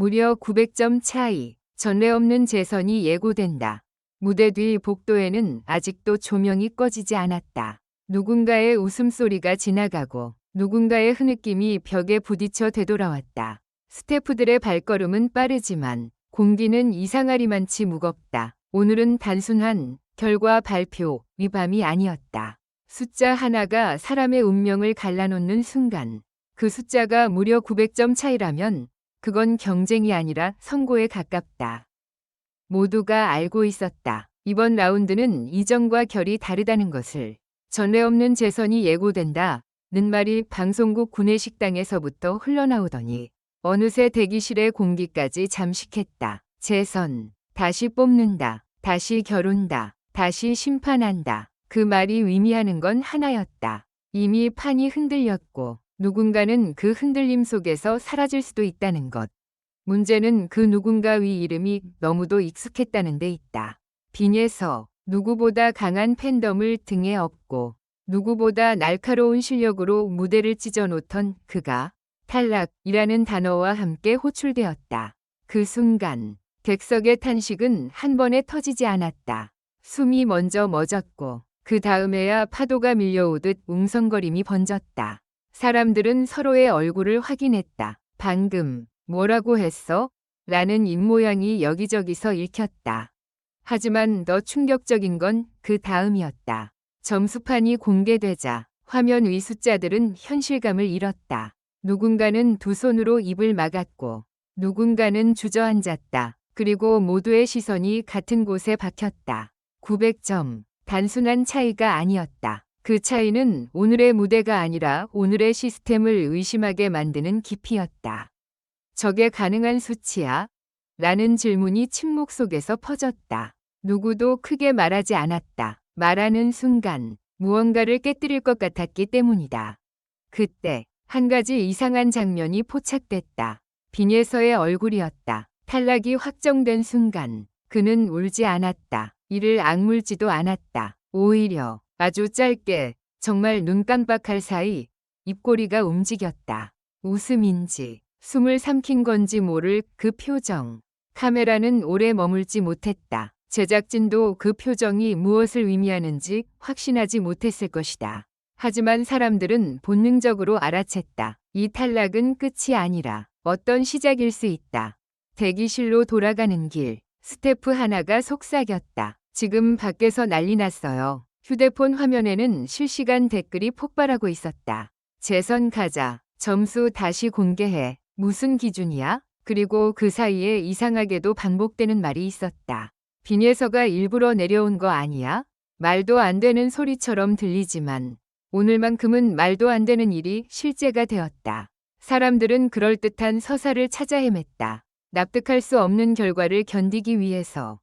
무려 900점 차이, 전례 없는 재선이 예고된다. 무대 뒤 복도에는 아직도 조명이 꺼지지 않았다. 누군가의 웃음소리가 지나가고 누군가의 흐느낌이 벽에 부딪혀 되돌아왔다. 스태프들의 발걸음은 빠르지만 공기는 이상하리만치 무겁다. 오늘은 단순한 결과 발표 위밤이 아니었다. 숫자 하나가 사람의 운명을 갈라놓는 순간, 그 숫자가 무려 900점 차이라면 그건 경쟁이 아니라 선고에 가깝다. 모두가 알고 있었다. 이번 라운드는 이전과 결이 다르다는 것을. 전례 없는 재선이 예고된다는 말이 방송국 구내식당에서부터 흘러나오더니 어느새 대기실의 공기까지 잠식했다. 재선, 다시 뽑는다, 다시 겨룬다, 다시 심판한다. 그 말이 의미하는 건 하나였다. 이미 판이 흔들렸고 누군가는 그 흔들림 속에서 사라질 수도 있다는 것. 문제는 그 누군가 위 이름이 너무도 익숙했다는 데 있다. 빈에서 누구보다 강한 팬덤을 등에 업고 누구보다 날카로운 실력으로 무대를 찢어놓던 그가 탈락이라는 단어와 함께 호출되었다. 그 순간 객석의 탄식은 한 번에 터지지 않았다. 숨이 먼저 멎었고 그 다음에야 파도가 밀려오듯 웅성거림이 번졌다. 사람들은 서로의 얼굴을 확인했다. 방금 뭐라고 했어? 라는 입모양이 여기저기서 읽혔다. 하지만 더 충격적인 건 그 다음이었다. 점수판이 공개되자 화면 위 숫자들은 현실감을 잃었다. 누군가는 두 손으로 입을 막았고 누군가는 주저앉았다. 그리고 모두의 시선이 같은 곳에 박혔다. 900점. 단순한 차이가 아니었다. 그 차이는 오늘의 무대가 아니라 오늘의 시스템을 의심하게 만드는 깊이였다. 저게 가능한 수치야? 라는 질문이 침묵 속에서 퍼졌다. 누구도 크게 말하지 않았다. 말하는 순간 무언가를 깨뜨릴 것 같았기 때문이다. 그때 한 가지 이상한 장면이 포착됐다. 빈에서의 얼굴이었다. 탈락이 확정된 순간 그는 울지 않았다. 이를 악물지도 않았다. 오히려 아주 짧게 정말 눈 깜빡할 사이 입꼬리가 움직였다. 웃음인지 숨을 삼킨 건지 모를 그 표정. 카메라는 오래 머물지 못했다. 제작진도 그 표정이 무엇을 의미하는지 확신하지 못했을 것이다. 하지만 사람들은 본능적으로 알아챘다. 이 탈락은 끝이 아니라 어떤 시작일 수 있다. 대기실로 돌아가는 길, 스태프 하나가 속삭였다. 지금 밖에서 난리 났어요. 휴대폰 화면에는 실시간 댓글이 폭발하고 있었다. 재선 가자. 점수 다시 공개해. 무슨 기준이야? 그리고 그 사이에 이상하게도 반복되는 말이 있었다. 빈에서가 일부러 내려온 거 아니야? 말도 안 되는 소리처럼 들리지만 오늘만큼은 말도 안 되는 일이 실제가 되었다. 사람들은 그럴듯한 서사를 찾아 헤맸다. 납득할 수 없는 결과를 견디기 위해서.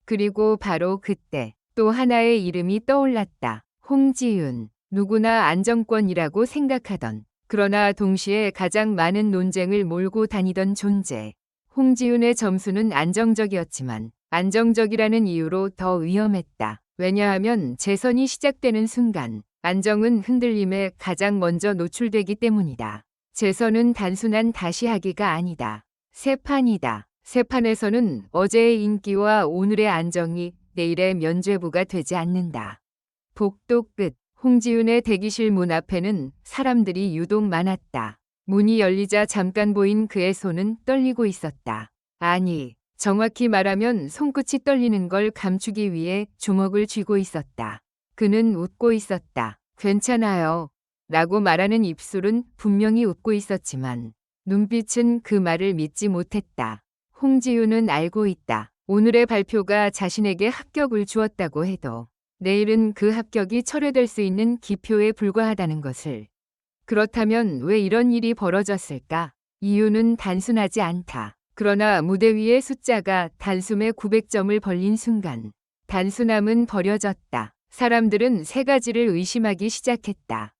그리고 바로 그때 또 하나의 이름이 떠올랐다. 홍지윤. 누구나 안정권이라고 생각하던, 그러나 동시에 가장 많은 논쟁을 몰고 다니던 존재. 홍지윤의 점수는 안정적이었지만 안정적이라는 이유로 더 위험했다. 왜냐하면 재선이 시작되는 순간 안정은 흔들림에 가장 먼저 노출되기 때문이다. 재선은 단순한 다시 하기가 아니다. 새 판이다. 새 판에서는 어제의 인기와 오늘의 안정이 내일의 면죄부가 되지 않는다. 복도 끝. 홍지윤의 대기실 문 앞에는 사람들이 유독 많았다. 문이 열리자 잠깐 보인 그의 손은 떨리고 있었다. 아니, 정확히 말하면 손끝이 떨리는 걸 감추기 위해 주먹을 쥐고 있었다. 그는 웃고 있었다. 괜찮아요. 라고 말하는 입술은 분명히 웃고 있었지만 눈빛은 그 말을 믿지 못했다. 홍지윤은 알고 있다. 오늘의 발표가 자신에게 합격을 주었다고 해도 내일은 그 합격이 철회될 수 있는 기표에 불과하다는 것을. 그렇다면 왜 이런 일이 벌어졌을까? 이유는 단순하지 않다. 그러나 무대 위의 숫자가 단숨에 900점을 벌린 순간 단순함은 버려졌다. 사람들은 세 가지를 의심하기 시작했다.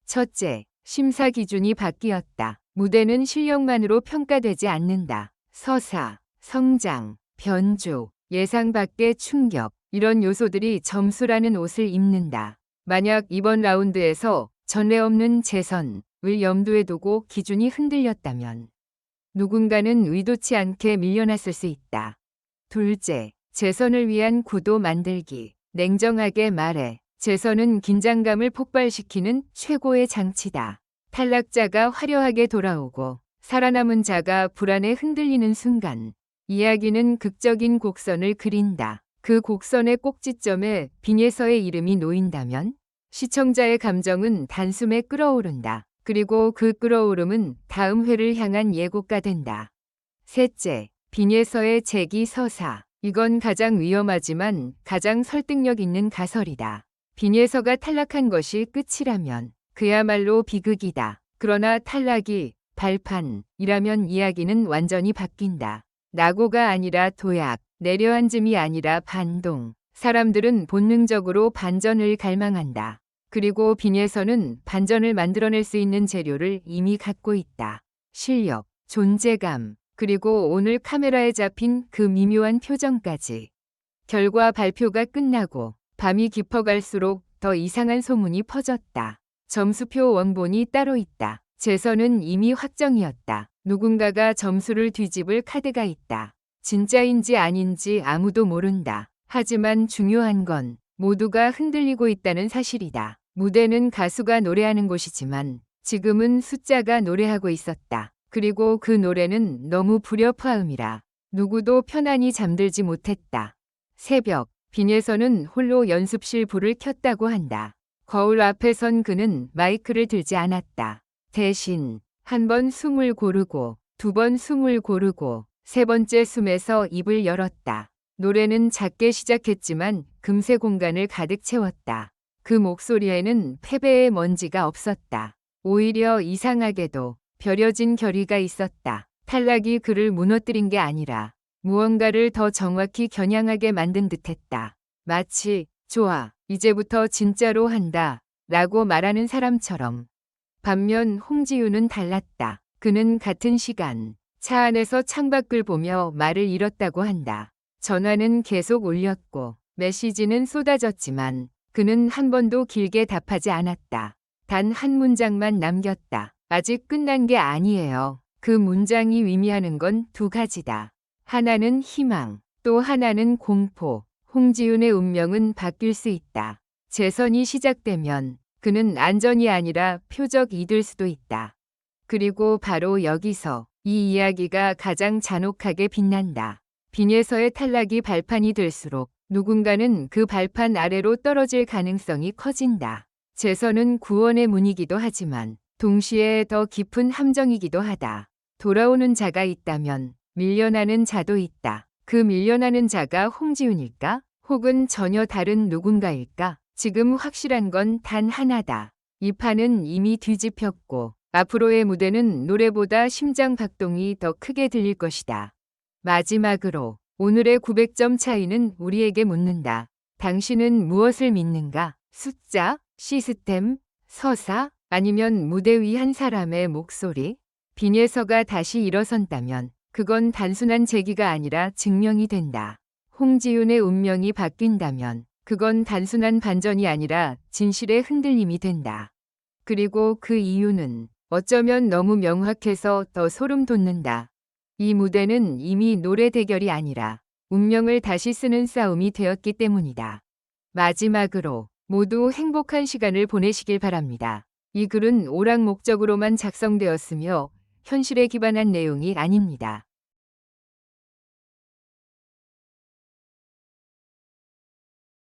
첫째, 심사 기준이 바뀌었다. 무대는 실력만으로 평가되지 않는다. 서사, 성장, 변조, 예상 밖의 충격, 이런 요소들이 점수라는 옷을 입는다. 만약 이번 라운드에서 전례 없는 재선을 염두에 두고 기준이 흔들렸다면 누군가는 의도치 않게 밀려났을 수 있다. 둘째, 재선을 위한 구도 만들기. 냉정하게 말해, 재선은 긴장감을 폭발시키는 최고의 장치다. 탈락자가 화려하게 돌아오고 살아남은 자가 불안에 흔들리는 순간, 이야기는 극적인 곡선을 그린다. 그 곡선의 꼭지점에 빈예서의 이름이 놓인다면 시청자의 감정은 단숨에 끌어오른다. 그리고 그 끌어오름은 다음 회를 향한 예고가 된다. 셋째, 빈예서의 재기 서사. 이건 가장 위험하지만 가장 설득력 있는 가설이다. 빈예서가 탈락한 것이 끝이라면 그야말로 비극이다. 그러나 탈락이 발판이라면 이야기는 완전히 바뀐다. 낙오가 아니라 도약, 내려앉음이 아니라 반동. 사람들은 본능적으로 반전을 갈망한다. 그리고 빈예서는 반전을 만들어낼 수 있는 재료를 이미 갖고 있다. 실력, 존재감, 그리고 오늘 카메라에 잡힌 그 미묘한 표정까지. 결과 발표가 끝나고 밤이 깊어갈수록 더 이상한 소문이 퍼졌다. 점수표 원본이 따로 있다. 재선은 이미 확정이었다. 누군가가 점수를 뒤집을 카드가 있다. 진짜인지 아닌지 아무도 모른다. 하지만 중요한 건 모두가 흔들리고 있다는 사실이다. 무대는 가수가 노래하는 곳이지만 지금은 숫자가 노래하고 있었다. 그리고 그 노래는 너무 불협화음이라 누구도 편안히 잠들지 못했다. 새벽, 빈예서는 홀로 연습실 불을 켰다고 한다. 거울 앞에 선 그는 마이크를 들지 않았다. 대신 한 번 숨을 고르고, 두 번 숨을 고르고, 세 번째 숨에서 입을 열었다. 노래는 작게 시작했지만 금세 공간을 가득 채웠다. 그 목소리에는 패배의 먼지가 없었다. 오히려 이상하게도 벼려진 결의가 있었다. 탈락이 그를 무너뜨린 게 아니라 무언가를 더 정확히 겨냥하게 만든 듯했다. 마치 좋아, 이제부터 진짜로 한다 라고 말하는 사람처럼. 반면 홍지윤은 달랐다. 그는 같은 시간 차 안에서 창밖을 보며 말을 잃었다고 한다. 전화는 계속 울렸고 메시지는 쏟아졌지만 그는 한 번도 길게 답하지 않았다. 단 한 문장만 남겼다. 아직 끝난 게 아니에요. 그 문장이 의미하는 건 두 가지다. 하나는 희망, 또 하나는 공포. 홍지윤의 운명은 바뀔 수 있다. 재선이 시작되면 그는 안전이 아니라 표적이 될 수도 있다. 그리고 바로 여기서 이 이야기가 가장 잔혹하게 빛난다. 빈예서의 탈락이 발판이 될수록 누군가는 그 발판 아래로 떨어질 가능성이 커진다. 재선은 구원의 문이기도 하지만 동시에 더 깊은 함정이기도 하다. 돌아오는 자가 있다면 밀려나는 자도 있다. 그 밀려나는 자가 홍지윤일까? 혹은 전혀 다른 누군가일까? 지금 확실한 건 단 하나다. 이 판은 이미 뒤집혔고 앞으로의 무대는 노래보다 심장 박동이 더 크게 들릴 것이다. 마지막으로 오늘의 900점 차이는 우리에게 묻는다. 당신은 무엇을 믿는가? 숫자? 시스템? 서사? 아니면 무대 위 한 사람의 목소리? 빈예서가 다시 일어선다면 그건 단순한 재기가 아니라 증명이 된다. 홍지윤의 운명이 바뀐다면 그건 단순한 반전이 아니라 진실의 흔들림이 된다. 그리고 그 이유는 어쩌면 너무 명확해서 더 소름 돋는다. 이 무대는 이미 노래 대결이 아니라 운명을 다시 쓰는 싸움이 되었기 때문이다. 마지막으로 모두 행복한 시간을 보내시길 바랍니다. 이 글은 오락 목적으로만 작성되었으며 현실에 기반한 내용이 아닙니다.